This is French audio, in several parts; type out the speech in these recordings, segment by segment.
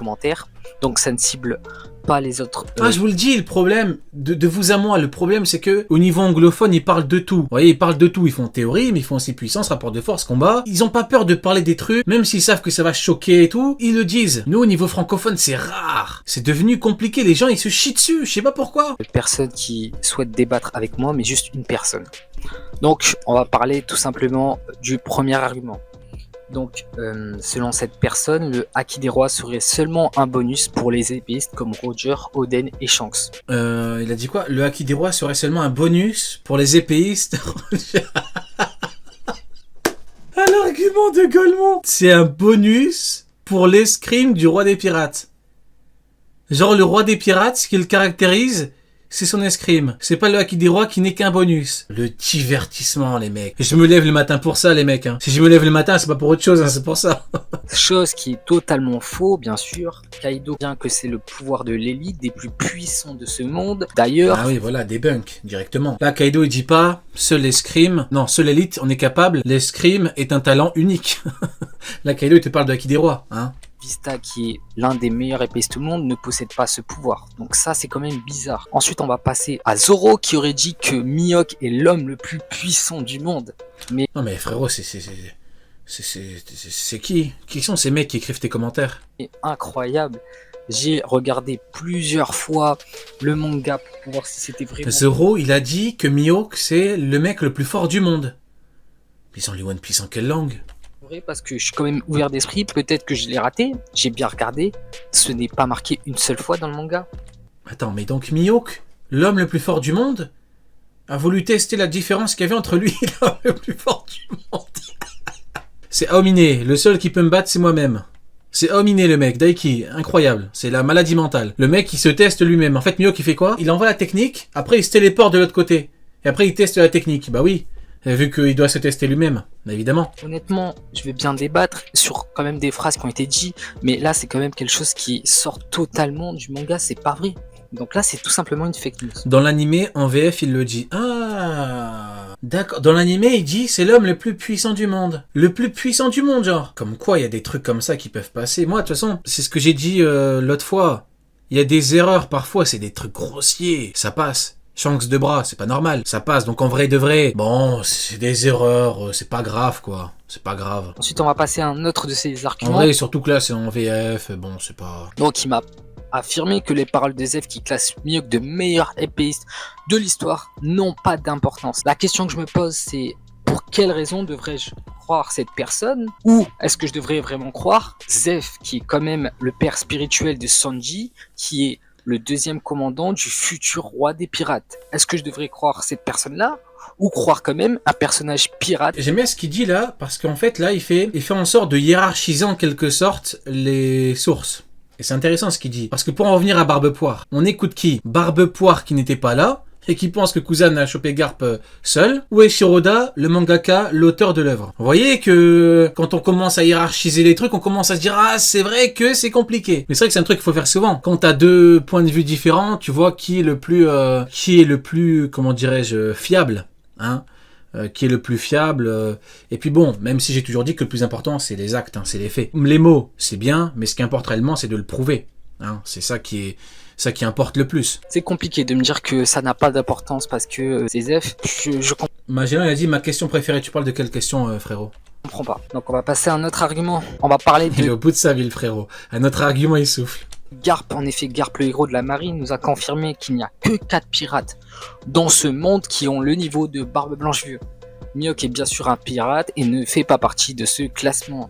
commentaires, donc ça ne cible pas les autres. Je vous le dis, le problème de vous à moi, le problème c'est que au niveau anglophone, ils parlent de tout. Vous voyez, ils parlent de tout. Ils font théorie, mais ils font aussi puissance, rapport de force, combat. Ils ont pas peur de parler des trucs, même s'ils savent que ça va choquer et tout. Ils le disent. Nous, au niveau francophone, c'est rare. C'est devenu compliqué. Les gens, ils se chient dessus. Je sais pas pourquoi. Personne qui souhaite débattre avec moi, mais juste une personne. Donc, on va parler tout simplement du premier argument. Donc, selon cette personne, le Haki des Rois serait seulement un bonus pour les épéistes comme Roger, Oden et Shanks. Il a dit quoi? Le Haki des Rois serait seulement un bonus pour les épéistes. Un argument de Golemont. C'est un bonus pour l'escrime du roi des pirates. Genre le roi des pirates, ce qui le caractérise, c'est son escrime. C'est pas le Haki des Rois qui n'est qu'un bonus. Le divertissement, les mecs. Je me lève le matin pour ça, les mecs. Si je me lève le matin, c'est pas pour autre chose, c'est pour ça. Chose qui est totalement faux, bien sûr. Kaido, bien que c'est le pouvoir de l'élite, des plus puissants de ce monde. D'ailleurs... Ah oui, voilà, débunk, directement. Là, Kaido, il dit pas, seul l'escrime... Non, seul l'élite, on est capable. L'escrime est un talent unique. Là, Kaido, il te parle de Haki des Rois, hein. Vista, qui est l'un des meilleurs épéistes du monde, ne possède pas ce pouvoir. Donc ça, c'est quand même bizarre. Ensuite, on va passer à Zoro, qui aurait dit que Mihawk est l'homme le plus puissant du monde. Mais... Non mais frérot, c'est qui? Qui sont ces mecs qui écrivent tes commentaires? C'est incroyable. J'ai regardé plusieurs fois le manga pour voir si c'était vraiment... Zoro, il a dit que Mihawk, c'est le mec le plus fort du monde. Ils ont lu One Piece en quelle langue? Parce que je suis quand même ouvert d'esprit, peut-être que je l'ai raté, j'ai bien regardé, ce n'est pas marqué une seule fois dans le manga. Attends, mais donc Mihawk, l'homme le plus fort du monde, a voulu tester la différence qu'il y avait entre lui et l'homme le plus fort du monde. C'est Aomine, le seul qui peut me battre c'est moi-même. C'est Aomine le mec, Daiki, incroyable, c'est la maladie mentale. Le mec il se teste lui-même, en fait Mihawk il fait quoi? Il envoie la technique, après il se téléporte de l'autre côté. Et après il teste la technique, bah oui. Vu qu'il doit se tester lui-même, évidemment. Honnêtement, je vais bien débattre sur quand même des phrases qui ont été dites, mais là c'est quand même quelque chose qui sort totalement du manga, c'est pas vrai. Donc là c'est tout simplement une fake news. Dans l'animé, en VF, il le dit. Ah, d'accord. Dans l'animé, il dit c'est l'homme le plus puissant du monde. Le plus puissant du monde, genre. Comme quoi, il y a des trucs comme ça qui peuvent passer. Moi, de toute façon, c'est ce que j'ai dit l'autre fois. Il y a des erreurs parfois, c'est des trucs grossiers. Ça passe. Shanks de bras, c'est pas normal. Ça passe, donc en vrai de vrai, bon, c'est des erreurs, c'est pas grave, quoi. C'est pas grave. Ensuite, on va passer à un autre de ces arguments. En vrai, surtout que là, c'est en VF, bon, c'est pas... Donc, il m'a affirmé que les paroles de Zef qui classent Mihawk de meilleur épéiste de l'histoire n'ont pas d'importance. La question que je me pose, c'est pour quelle raison devrais-je croire cette personne? Ou est-ce que je devrais vraiment croire Zef, qui est quand même le père spirituel de Sanji, qui est le deuxième commandant du futur roi des pirates? Est-ce que je devrais croire cette personne-là ou croire quand même un personnage pirate? J'aime bien ce qu'il dit là, parce qu'en fait là il fait en sorte de hiérarchiser en quelque sorte les sources. Et c'est intéressant ce qu'il dit. Parce que pour en revenir à Barbepoire, on écoute qui? Barbepoire qui n'était pas là, et qui pense que Kuzan a chopé Garp seul, ou Shiroda, le mangaka, l'auteur de l'œuvre. Vous voyez que quand on commence à hiérarchiser les trucs, on commence à se dire ah c'est vrai que c'est compliqué. Mais c'est vrai que c'est un truc qu'il faut faire souvent. Quand t'as deux points de vue différents, tu vois qui est le plus comment dirais-je fiable, hein. Qui est le plus fiable. Et puis bon, même si j'ai toujours dit que le plus important c'est les actes, hein, c'est les faits. Les mots c'est bien, mais ce qui importe réellement c'est de le prouver. Hein. C'est ça qui importe le plus. C'est compliqué de me dire que ça n'a pas d'importance parce que c'est Zef, je comprends. Magellan il a dit ma question préférée. Tu parles de quelle question, frérot? Je comprends pas. Donc on va passer à un autre argument. On va parler de... Il est au bout de sa vie, le frérot. Un autre argument, il souffle. Garp, en effet, Garp, le héros de la marine, nous a confirmé qu'il n'y a que 4 pirates dans ce monde qui ont le niveau de Barbe Blanche Vieux. Mihawk est bien sûr un pirate et ne fait pas partie de ce classement.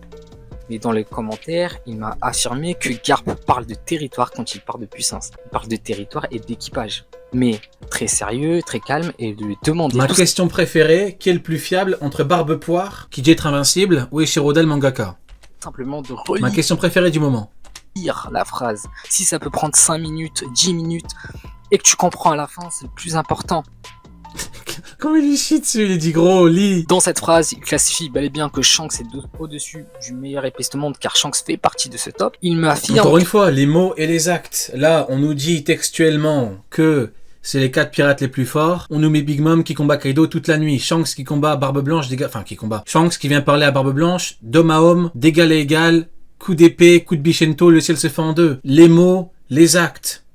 Mais dans les commentaires, il m'a affirmé que Garp parle de territoire quand il parle de puissance. Il parle de territoire et d'équipage. Mais très sérieux, très calme, et de lui demander... Ma question préférée, qui est le plus fiable entre Barbepoire, qui dit être invincible, ou Shiroda le mangaka? Simplement de relire... Ma question préférée du moment. Lire la phrase. Si ça peut prendre 5 minutes, 10 minutes, et que tu comprends à la fin, c'est le plus important. Comment il lui chie dessus, il dit gros, lis. Dans cette phrase, il classifie bel et bien que Shanks est au-dessus du meilleur épéiste au monde, car Shanks fait partie de ce top. Il me affirme... Encore une fois, les mots et les actes. Là, on nous dit textuellement que c'est les 4 pirates les plus forts. On nous met Big Mom qui combat Kaido toute la nuit. Shanks qui combat Barbe Blanche, Shanks qui vient parler à Barbe Blanche, d'homme à homme, d'égal à égal, coup d'épée, coup de bichento, le ciel se fait en deux. Les mots, les actes.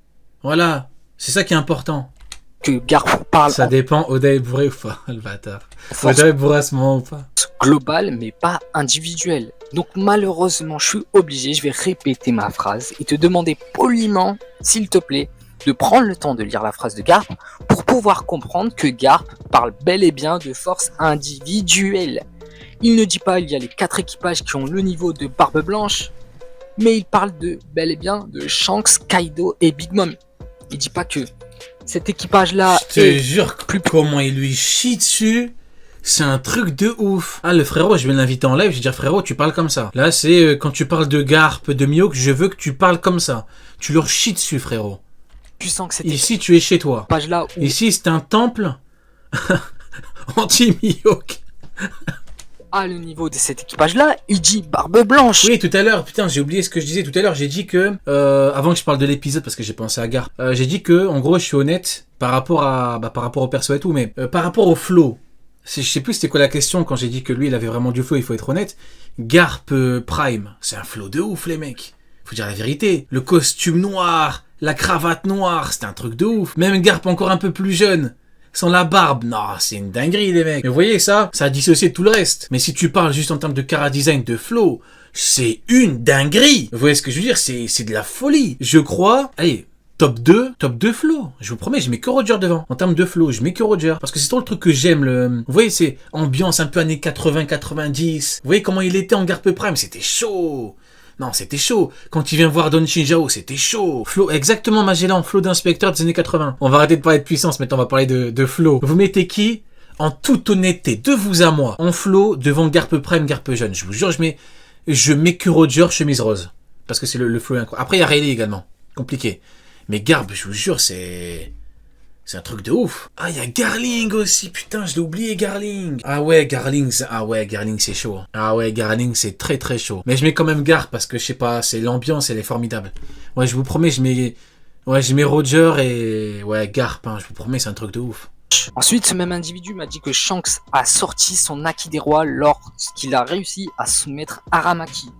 Voilà, c'est ça qui est important. Que Garp parle Ça dépend, Oda est bourré ou pas, le bâtard. force Oda est bourré à ce moment ou pas. globale, mais pas individuelle. Donc malheureusement, je suis obligé, je vais répéter ma phrase et te demander poliment, s'il te plaît, de prendre le temps de lire la phrase de Garp pour pouvoir comprendre que Garp parle bel et bien de force individuelle. Il ne dit pas il y a les 4 équipages qui ont le niveau de Barbe Blanche, mais il parle de bel et bien de Shanks, Kaido et Big Mom. Il dit pas que cet équipage-là Je te jure, comment il lui chie dessus, c'est un truc de ouf. Ah, le frérot, je vais l'inviter en live, je vais dire frérot, tu parles comme ça. Là, c'est quand tu parles de Garp, de Mihawk, je veux que tu parles comme ça. Tu leur chies dessus, frérot. tu sens que cet Ici, tu es chez toi. équipage-là où Ici, c'est un temple anti-Mihawk. à le niveau de cet équipage-là, il dit Barbe Blanche. Oui, tout à l'heure, putain, j'ai oublié ce que je disais tout à l'heure. J'ai dit que, avant que je parle de l'épisode, parce que j'ai pensé à Garp, j'ai dit que, en gros, je suis honnête par rapport au perso et tout, mais par rapport au flow. Je sais plus c'était quoi la question quand j'ai dit que lui, il avait vraiment du flow, il faut être honnête. Garp Prime, c'est un flow de ouf, les mecs. Faut dire la vérité. Le costume noir, la cravate noire, c'était un truc de ouf. Même Garp encore un peu plus jeune. Sans la barbe, non, c'est une dinguerie les mecs. Mais vous voyez ça a dissocié de tout le reste. Mais si tu parles juste en termes de chara-design, de flow, c'est une dinguerie. Vous voyez ce que je veux dire, c'est de la folie. Je crois, allez, top 2 flow. Je vous promets, je mets que Roger devant. En termes de flow, je mets que Roger. Parce que c'est trop le truc que j'aime. Vous voyez, c'est ambiance un peu années 80-90. Vous voyez comment il était en Garp Prime, c'était chaud. Non, c'était chaud. Quand il vient voir Don Shinjao, c'était chaud. Flow, exactement Magellan, flow d'inspecteur des années 80. On va arrêter de parler de puissance, maintenant on va parler de flow. Vous mettez qui, en toute honnêteté, de vous à moi, en flow, devant Garp Prime, Garp Jeune. Je vous jure, je mets que Roger, chemise rose. Parce que c'est le flow incroyable. Après, il y a Rayleigh également. Compliqué. Mais Garp, je vous jure, c'est un truc de ouf. Ah, il y a Garling aussi. Putain, je l'ai oublié, Garling. Ah ouais, Garling, c'est chaud. Ah ouais, Garling, c'est très très chaud. Mais je mets quand même Garp parce que je sais pas, c'est l'ambiance, elle est formidable. Ouais, je vous promets, je mets Roger et ouais, Garp, hein, je vous promets, c'est un truc de ouf. Ensuite, ce même individu m'a dit que Shanks a sorti son Haki des rois lorsqu'il a réussi à soumettre Aramaki.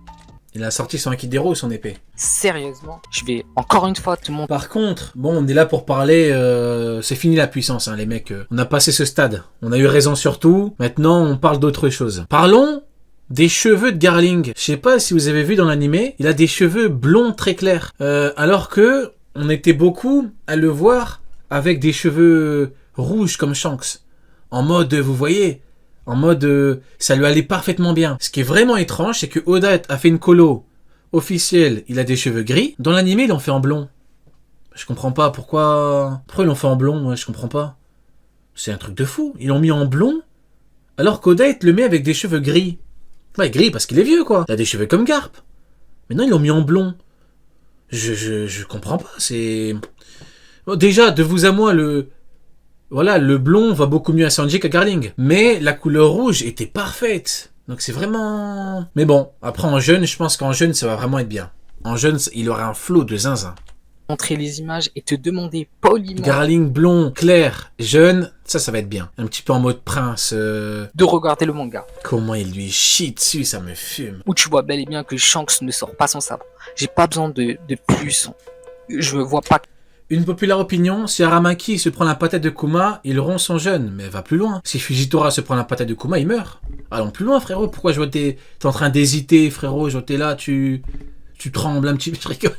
Il a sorti son Haki des rois ou son épée? Sérieusement, je vais encore une fois te montrer. Par contre, bon, on est là pour parler, c'est fini la puissance, hein, les mecs. On a passé ce stade. On a eu raison sur tout. Maintenant, on parle d'autre chose. Parlons des cheveux de Garling. Je sais pas si vous avez vu dans l'animé, il a des cheveux blonds très clairs. Alors que on était beaucoup à le voir avec des cheveux rouges comme Shanks. En mode, vous voyez, en mode, ça lui allait parfaitement bien. Ce qui est vraiment étrange, c'est que Oda a fait une colo officielle, il a des cheveux gris. Dans l'animé, ils l'ont fait en blond. Je comprends pas pourquoi ils l'ont fait en blond, je comprends pas. C'est un truc de fou. Ils l'ont mis en blond, alors qu'Oda le met avec des cheveux gris. Ouais, gris parce qu'il est vieux, quoi. Il a des cheveux comme Garp. Maintenant, ils l'ont mis en blond. Je comprends pas, c'est... Bon, déjà, de vous à moi, le blond va beaucoup mieux à Sanji qu'à Garling. Mais la couleur rouge était parfaite. Donc c'est vraiment... Mais bon, après en jeune, je pense qu'en jeune, ça va vraiment être bien. En jeune, il aura un flow de zinzin. Montrer les images et te demander poliment Garling blond, clair, jeune, ça va être bien. Un petit peu en mode prince. de regarder le manga. Comment il lui chie dessus, ça me fume. Où tu vois bel et bien que Shanks ne sort pas son sabre. J'ai pas besoin de plus. Je vois pas. Une populaire opinion, si Aramaki se prend la patate de Kuma, il rompt son jeûne. Mais va plus loin. Si Fujitora se prend la patate de Kuma, il meurt. Allons plus loin, frérot. Pourquoi je vois t'es en train d'hésiter, frérot? Je vois t'es là, tu trembles un petit peu. Je rigole.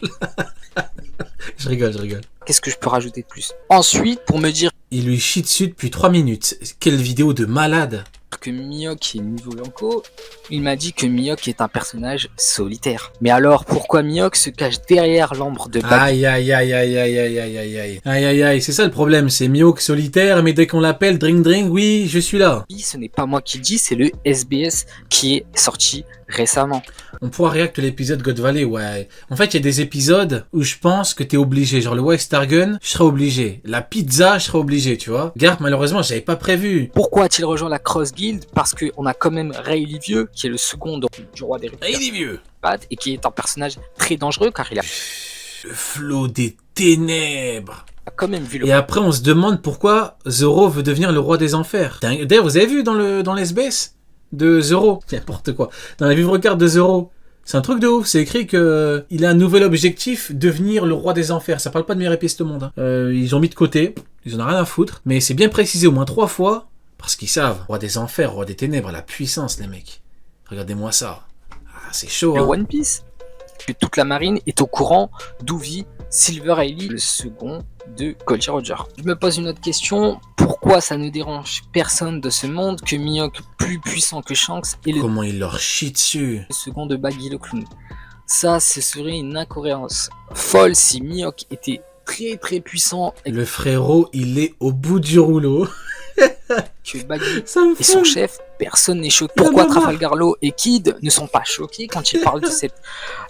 je rigole. Qu'est-ce que je peux rajouter de plus? Ensuite, pour me dire Il lui chie dessus depuis 3 minutes. Quelle vidéo de malade. que Mihawk est niveau Yonko, il m'a dit que Mihawk est un personnage solitaire. Mais alors, pourquoi Mihawk se cache derrière l'ombre de Buggy? Aïe, c'est ça le problème, c'est Mihawk solitaire, mais dès qu'on l'appelle, dring, oui, je suis là. Ce n'est pas moi qui le dis, c'est le SBS qui est sorti récemment. On pourra réacter l'épisode God Valley, ouais. En fait, il y a des épisodes où je pense que t'es obligé. Genre le White Star Gun, je serais obligé. La pizza, je serais obligé, tu vois. Garp, malheureusement, j'avais pas prévu. Pourquoi a-t-il rejoint la Cross Guild? Parce qu'on a quand même Rayleigh Vieux, qui est le second du roi des Ah, il est vieux. et qui est un personnage très dangereux car il a Le flot des ténèbres. quand même vu le... Et après, on se demande pourquoi Zoro veut devenir le roi des enfers. D'ailleurs, vous avez vu dans l'SBS de Zoro, n'importe quoi, dans la vivre-carte de Zoro, C'est un truc de ouf, c'est écrit que il a un nouvel objectif, devenir le roi des enfers. Ça parle pas de meilleur épéiste au monde. Hein. Ils ont mis de côté, ils en ont rien à foutre, mais c'est bien précisé au moins 3 fois, parce qu'ils savent, roi des enfers, roi des ténèbres, la puissance les mecs. Regardez-moi ça. Ah, c'est chaud, Le hein. One Piece, que toute la marine est au courant d'où vit Silver Hailey, le second de Goldie Roger. Je me pose une autre question, pourquoi ça ne dérange personne de ce monde que Mihawk, plus puissant que Shanks, est le Comment il leur chie dessus. second de Baggy le clown? Ça, ce serait une incohérence folle si Mihawk était très très puissant et Le frérot, il est au bout du rouleau. que Baggy Ça me et son fout. chef, personne n'est choqué. Il y en a Pourquoi marre. Trafalgar Law et Kid ne sont pas choqués quand ils parlent de cette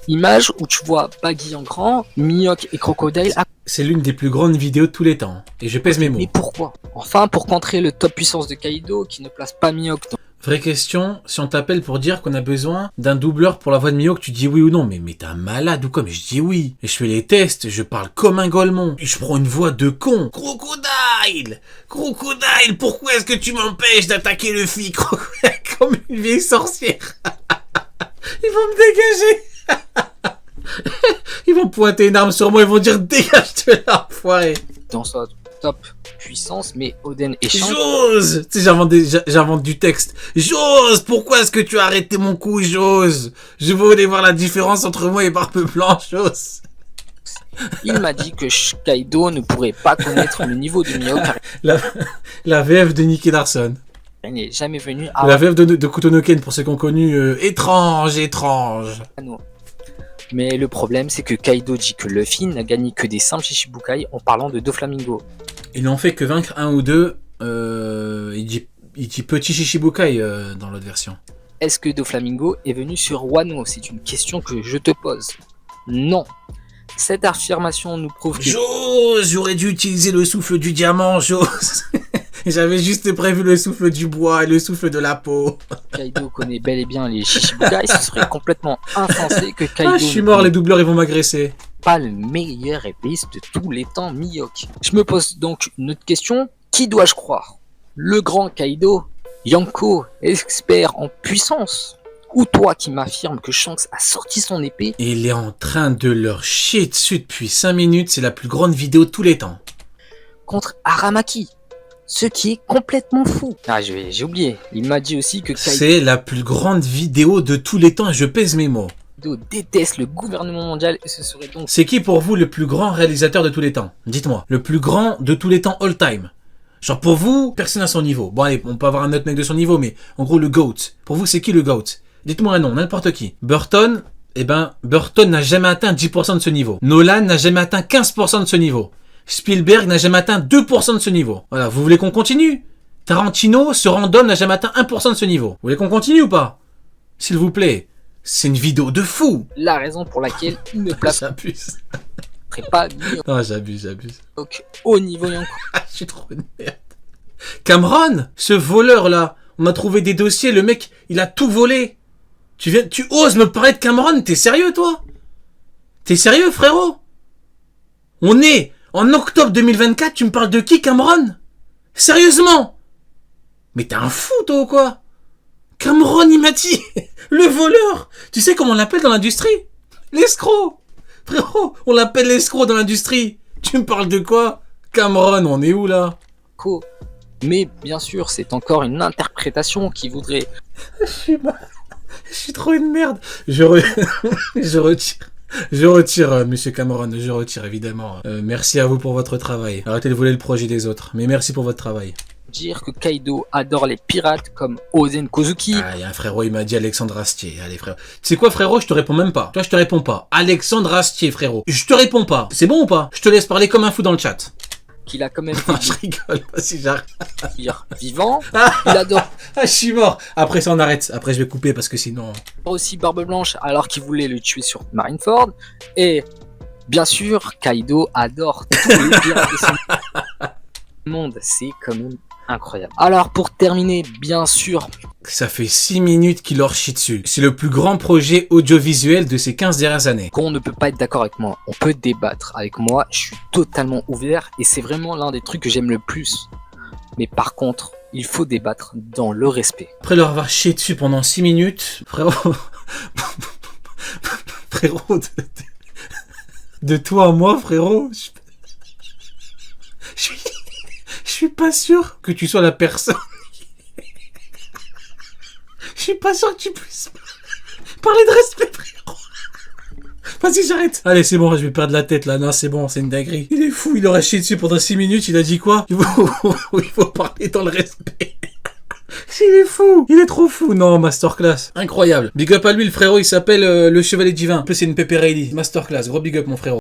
image où tu vois Baggy en grand, Mihawk et Crocodile à... C'est l'une des plus grandes vidéos de tous les temps. Et je pèse mes mots. Mais pourquoi? Enfin, pour contrer le top puissance de Kaido qui ne place pas Mihawk dans... Vraie question, si on t'appelle pour dire qu'on a besoin d'un doubleur pour la voix de Mihawk, tu dis oui ou non? Mais t'es un malade ou quoi? Mais je dis oui. Et je fais les tests, je parle comme un golemon. Et je prends une voix de con. Crocodile! Crocodile, pourquoi est-ce que tu m'empêches d'attaquer le flic? Comme une vieille sorcière. Ils vont me dégager. Ils vont pointer une arme sur moi, ils vont dire dégage-toi là, enfoiré. dans sa top puissance, mais Oden et Shanks... J'ose! Tu sais, j'invente du texte. J'ose! Pourquoi est-ce que tu as arrêté mon coup? J'ose! Je voulais voir la différence entre moi et Barbe Blanche, j'ose! Il m'a dit que Kaido ne pourrait pas connaître le niveau de Mihawk car La VF de Nicky Larson. il n'est jamais venu à La VF de Kutonoken, pour ceux qui ont connu étrange. Wano. Mais le problème, c'est que Kaido dit que Luffy n'a gagné que des simples Shichibukai en parlant de Doflamingo. Ils n'ont fait que vaincre un ou deux. Il dit petit Shishibukai dans l'autre version. Est-ce que Doflamingo est venu sur Wano? C'est une question que je te pose. Non. Cette affirmation nous prouve que J'ose! J'aurais dû utiliser le souffle du diamant, j'ose! J'avais juste prévu le souffle du bois et le souffle de la peau. Kaido connaît bel et bien les Shichibukai. Ce serait complètement insensé que Kaido Ah, je suis ne mort, les doubleurs ils vont m'agresser. pas le meilleur épéiste de tous les temps, Mihawk. Je me pose donc une autre question. Qui dois-je croire? Le grand Kaido, Yonko, expert en puissance, ou toi qui m'affirme que Shanks a sorti son épée? Il est en train de leur chier dessus depuis 5 minutes, c'est la plus grande vidéo de tous les temps. Contre Aramaki, ce qui est complètement fou. Ah, j'ai oublié. Il m'a dit aussi que C'est la plus grande vidéo de tous les temps et je pèse mes mots. Kaido déteste le gouvernement mondial et ce serait donc C'est qui pour vous le plus grand réalisateur de tous les temps? Dites-moi. Le plus grand de tous les temps all time. Genre pour vous, personne à son niveau. Bon allez, on peut avoir un autre mec de son niveau, mais en gros le GOAT. Pour vous, c'est qui le GOAT? Dites-moi un nom, n'importe qui. Burton, Burton n'a jamais atteint 10% de ce niveau. Nolan n'a jamais atteint 15% de ce niveau. Spielberg n'a jamais atteint 2% de ce niveau. Voilà, vous voulez qu'on continue? Tarantino, ce random n'a jamais atteint 1% de ce niveau. Vous voulez qu'on continue ou pas? S'il vous plaît. C'est une vidéo de fou. la raison pour laquelle il ne placerait J'abuse. pas Mihawk Non, j'abuse. au niveau Yonko. Je suis trop une merde. Cameron, ce voleur là, on a trouvé des dossiers, le mec, il a tout volé. Tu oses me parler de Cameron? T'es sérieux toi? T'es sérieux frérot? On est en octobre 2024, tu me parles de qui, Cameron? Sérieusement? Mais t'es un fou toi ou quoi? Cameron il m'a dit, le voleur. Tu sais comment on l'appelle dans l'industrie? L'escroc. Frérot, on l'appelle l'escroc dans l'industrie. Tu me parles de quoi? Cameron, on est où là? Mais bien sûr, c'est encore une interprétation qui voudrait... Je suis trop une merde. Je retire, monsieur Cameron, je retire évidemment. Merci à vous pour votre travail. Arrêtez de voler le projet des autres, mais merci pour votre travail. dire que Kaido adore les pirates comme Ozen Kozuki. Ah, il y a un frérot, il m'a dit Alexandre Astier. Allez frérot. Tu sais quoi frérot, je te réponds même pas. Toi, je te réponds pas. Alexandre Astier frérot. Je te réponds pas. C'est bon ou pas? Je te laisse parler comme un fou dans le chat. Qu'il a quand même fait Je rigole, vas-y j'arrête. dire vivant. Il adore Ah, je suis mort. Après ça on arrête. Après je vais couper parce que sinon... aussi Barbe Blanche alors qu'il voulait le tuer sur Marineford. Et bien sûr, Kaido adore tous les pirates de son monde. C'est quand même incroyable. Alors pour terminer, bien sûr, Ça fait 6 minutes qu'il leur chie dessus. C'est le plus grand projet audiovisuel de ces 15 dernières années. qu'on ne peut pas être d'accord avec moi. On peut débattre avec moi. Je suis totalement ouvert et c'est vraiment l'un des trucs que j'aime le plus. Mais par contre, il faut débattre dans le respect. Après leur avoir chié dessus pendant 6 minutes, frérot, Frérot, de toi à moi, frérot, je suis pas sûr que tu sois la personne. Je suis pas sûr que tu puisses parler de respect, frérot. Vas-y, j'arrête. Allez, c'est bon, je vais perdre la tête, là. Non, c'est bon, c'est une dinguerie. Il est fou, il aurait chié dessus pendant 6 minutes, il a dit quoi? Il faut parler dans le respect. Il est fou. Il est trop fou. Non, masterclass. Incroyable. Big up à lui, le frérot, il s'appelle le Chevalier Divin. En plus, c'est une pépérelli. Masterclass. Gros big up, mon frérot.